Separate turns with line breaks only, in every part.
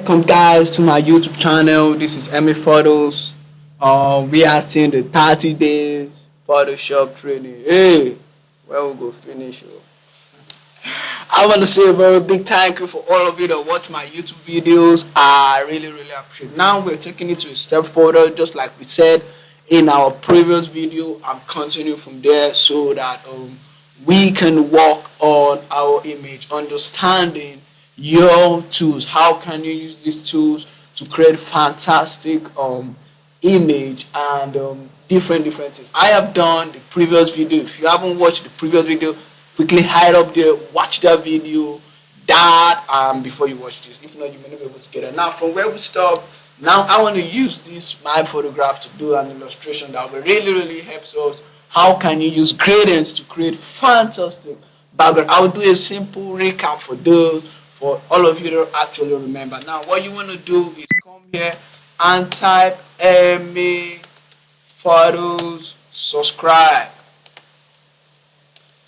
Welcome guys to my YouTube channel. This is Emmy Photos. We are seeing the 30 days Photoshop training. Hey, where we go finish? I want to say a very big thank you for all of you that watch my YouTube videos. I really appreciate it. Now we're taking it to a step further, just like we said in our previous video. I'm continuing from there so that we can work on our image, understanding your tools. How can you use these tools to create fantastic image and different things. I have done the previous video. If you haven't watched the previous video, quickly hide up there, watch that video before you watch this. If not, you may not be able to get it. Now from where we stop, now I want to use this my photograph to do an illustration that will really helps us. How can you use gradients to create fantastic background? I will do a simple recap for all of you to actually remember. Now what you want to do is come here and type Emmy Photos subscribe.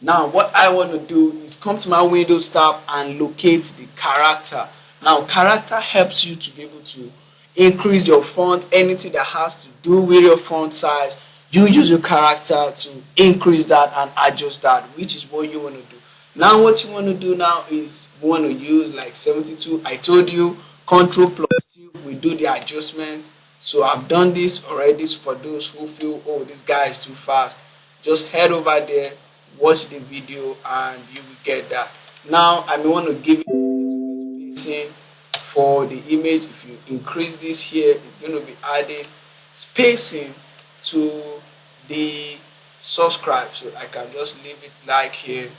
Now what I want to do is come to my Windows tab and locate the character. Now character helps you to be able to increase your font, anything that has to do with your font size. You use your character to increase that and adjust that, which is what you want to do. Now what you want to do now is you want to use like 72. I told you Ctrl+T we do the adjustments. So I've done this already. For those who feel, oh, this guy is too fast, just head over there, watch the video and you will get that. Now I may want to give it a little bit spacing for the image. If you increase this here, it's going to be adding spacing to the subscribe. So I can just leave it like here,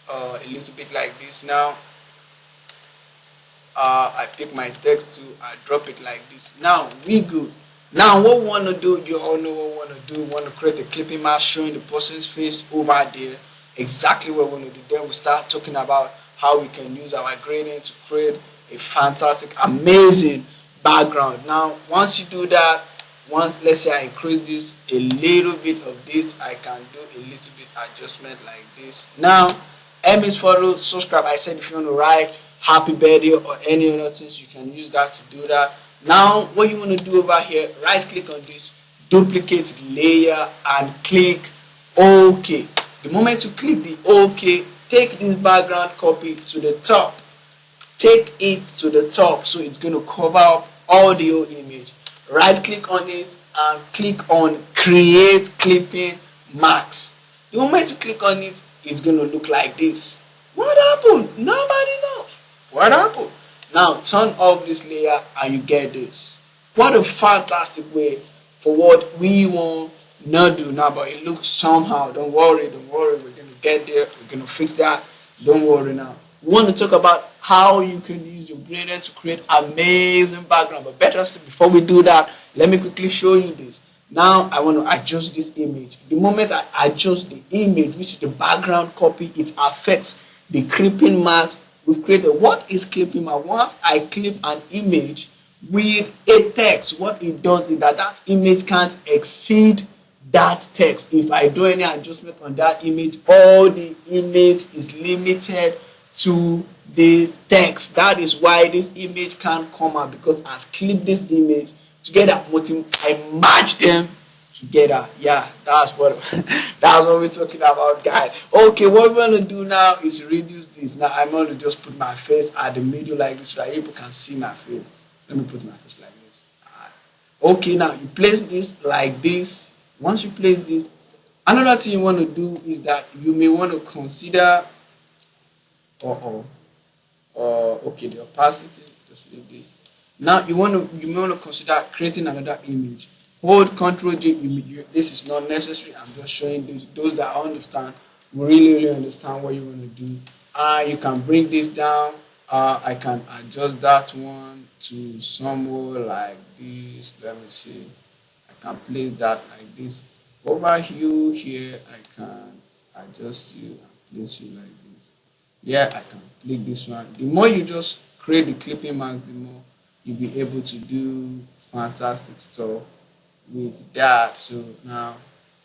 a little bit like this. Now I pick my text to drop it like this. Now we good. Now what we want to do, you all know what we want to do. We want to create a clipping mask showing the person's face over there. Exactly what we want to do. Then we start talking about how we can use our gradient to create a fantastic, amazing background. Now once you do that, let's say I increase this a little bit of this, I can do a little bit adjustment like this. Now Emmy's Photo subscribe. I said if you want to write happy birthday or any other things, you can use that to do that. Now what you want to do over here, right click on this, duplicate the layer and click OK. The moment you click the OK, take this background copy to the top, take it to the top, so it's going to cover up all the whole image. Right click on it and click on create clipping mask. The moment you click on it, it's going to look like this. What happened? Nobody knows what happened. Now turn off this layer and you get this. What a fantastic way for what we want not do now, but it looks somehow. Don't worry, we're going to get there, we're going to fix that. Don't worry. Now we want to talk about how you can use your gradient to create amazing background. But better still, before we do that, let me quickly show you this. Now I want to adjust this image. The moment I adjust the image, which is the background copy, it affects the clipping marks we've created. What is clipping mark? Once I clip an image with a text, what it does is that image can't exceed that text. If I do any adjustment on that image, all the image is limited to the text. That is why this image can't come out, because I've clipped this image together. I match them together. Yeah, that's what we're talking about, guys. Okay, what we're gonna do now is reduce this. Now I'm gonna just put my face at the middle like this so that people can see my face. Let me put my face like this. Okay, now you place this like this. Once you place this, another thing you want to do is that you may want to consider okay, the opacity, just leave this. Now you may want to consider creating another image. Hold Ctrl J. This is not necessary. I'm just showing those that understand will really understand what you want to do. You can bring this down. I can adjust that one to somewhere like this. Let me see. I can place that like this. Over here, I can adjust you and place you like this. Yeah, I can click this one. The more you just create the clipping marks, the more you'll be able to do fantastic stuff with that. So now,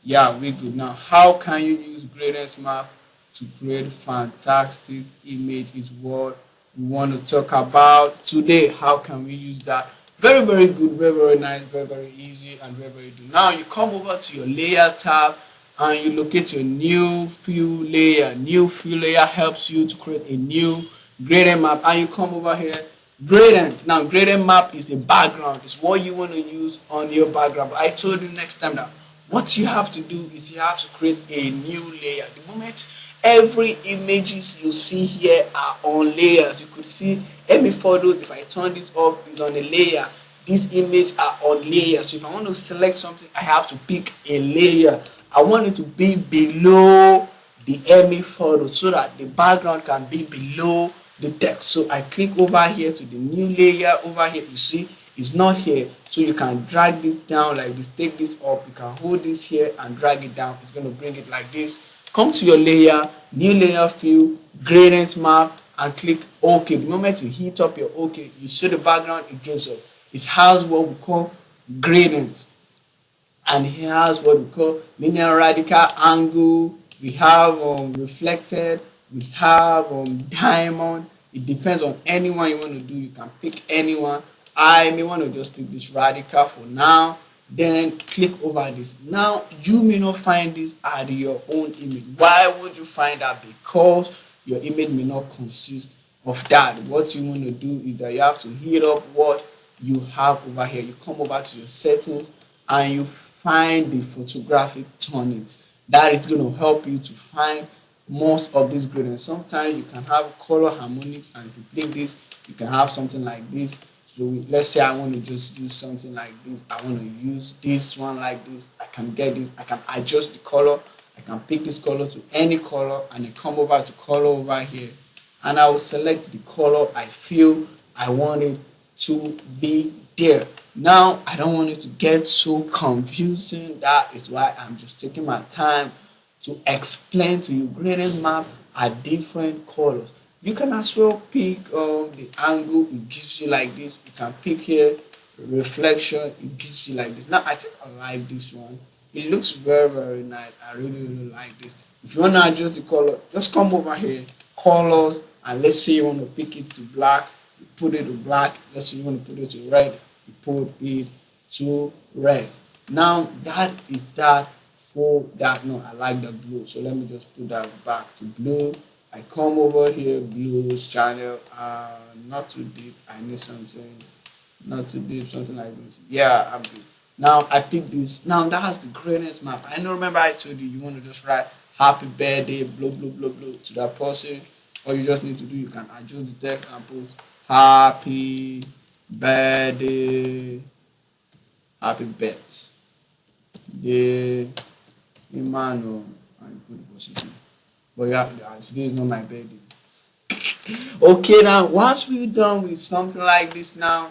yeah, we're good. Now how can you use gradient map to create fantastic image is what we want to talk about today. How can we use that? Very, very good, very, very nice, very, very easy, and very, very good. Now you come over to your layer tab and you locate your new fill layer. New fill layer helps you to create a new gradient map, and you come over here. Gradient. Now gradient map is a background. It's what you want to use on your background. But I told you next time that what you have to do is you have to create a new layer. The moment every images you see here are on layers. You could see any photo, if I turn this off, is on a layer. These images are on layers. So if I want to select something, I have to pick a layer. I want it to be below the ME photo so that the background can be below the text. So I click over here to the new layer. Over here, you see it's not here, so you can drag this down like this. Take this up, you can hold this here and drag it down. It's going to bring it like this. Come to your layer, new layer fill, gradient map, and click OK. The moment you hit up your OK, you see the background it gives us. It has what we call gradient, and it has what we call linear radical angle. We have reflected, we have diamond. It depends on anyone you want to do. You can pick anyone. I may want to just pick this radical for now. Then click over this. Now you may not find this at your own image. Why would you find that? Because your image may not consist of that. What you want to do is that you have to hit up what you have over here. You come over to your settings and you find the photographic turnings. That is going to help you to find most of these gradients. Sometimes you can have color harmonics, and if you click this, you can have something like this. So let's say I want to just use something like this. I want to use this one like this. I can get this. I can adjust the color. I can pick this color to any color, and then come over to color over here, and I will select the color I feel I want it to be there. Now I don't want it to get so confusing. That is why I'm just taking my time to explain to you. Gradient map are different colors. You can as well pick the angle, it gives you like this. You can pick here reflection, it gives you like this. Now I think I like this one. It looks very, very nice. I really, really like this. If you want to adjust the color, just come over here, colors, and let's say you want to pick it to black, you put it to black. Let's say you want to put it to red, you put it to red. Now that is that for that. No, I like the blue, so let me just put that back to blue. I come over here, blues channel, not too deep. I need something not too deep, something like this. Yeah, I'm good. Now I pick this. Now that has the gradient map. I know, remember I told you you want to just write happy birthday, blah blah blah blah to that person. All you just need to do, you can adjust the text and put happy birthday, happy birthday, Emmanuel, and put the person. But yeah, today is not my birthday. Okay, now once we're done with something like this, now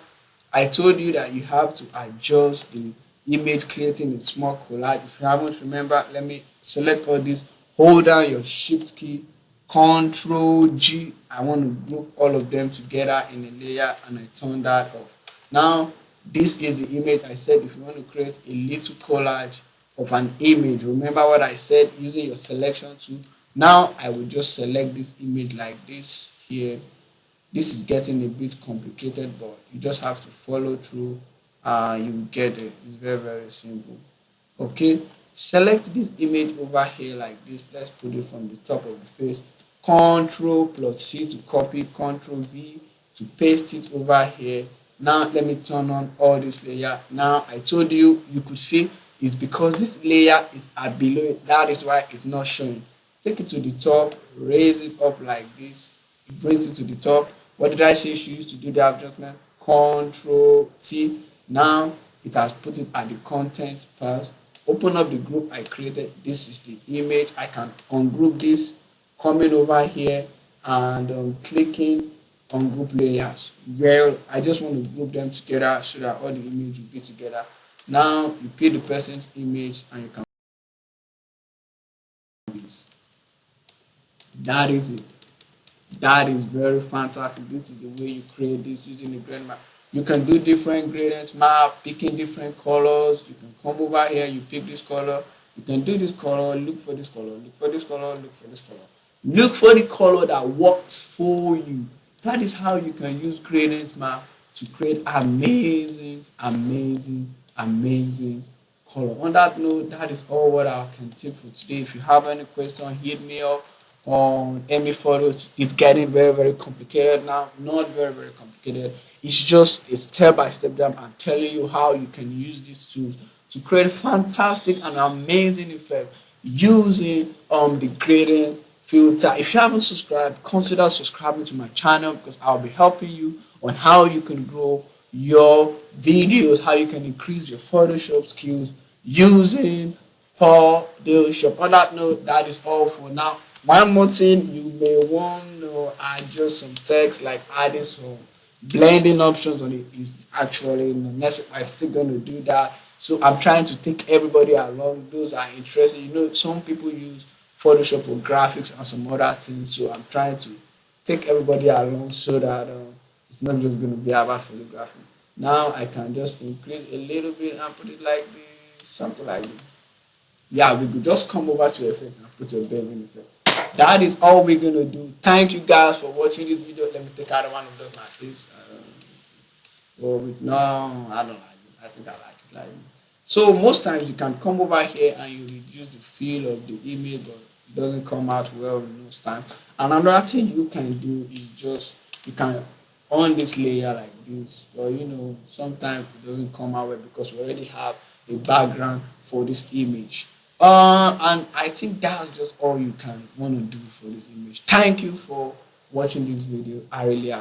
I told you that you have to adjust the image, creating a small collage. If you haven't remember, let me select all this. Hold down your shift key, Control G. I want to group all of them together in a layer, and I turn that off. Now this is the image. I said if you want to create a little collage of an image, remember what I said, using your selection tool. Now I will just select this image like this here. This is getting a bit complicated, but you just have to follow through and you will get it. It's very, very simple. Okay, select this image over here like this. Let's put it from the top of the face. Control plus C to copy, Control V to paste it over here. Now let me turn on all this layer. Now I told you, you could see it's because this layer is below it. That is why it's not showing. Take it to the top, raise it up like this. It brings it to the top. What did I say she used to do the adjustment? Control T. Now it has put it at the content part. Open up the group I created. This is the image. I can ungroup this, coming over here and clicking on group layers. Well, I just want to group them together so that all the images will be together. Now you pick the person's image and you can. That is it. That is very fantastic. This is the way you create this using the gradient map. You can do different gradients map, picking different colors. You can come over here, you pick this color. You can do this color, look for this color, look for this color, look for this color. Look for the color that works for you. That is how you can use gradient map to create amazing color. On that note, that is all what I can tip for today. If you have any question, hit me up on any photos. It's getting very complicated now. Not very complicated. It's just a step-by-step that I'm telling you how you can use these tools to create fantastic and amazing effects using the gradient filter. If you haven't subscribed, consider subscribing to my channel because I'll be helping you on how you can grow your videos, how you can increase your Photoshop skills using Photoshop. On that note, that is all for now. One more thing, you may want to add just some text, like adding some blending options on it is actually necessary. I'm still going to do that. So I'm trying to take everybody along. Those are interested. Some people use Photoshop for graphics and some other things. So I'm trying to take everybody along so that it's not just going to be about photography. Now I can just increase a little bit and put it like this, something like this. Yeah, we could just come over to effect and put a bevel effect. That is all we're gonna do. Thank you guys for watching this video. Let me take out one of those my face. No, I don't like this. I think I like it like this. So most times you can come over here and you reduce the feel of the image, but it doesn't come out well most time. And another thing you can do is just you can on this layer like this, but sometimes it doesn't come out well because we already have a background for this image. And I think that's just all you can want to do for this image. Thank you for watching this video. I really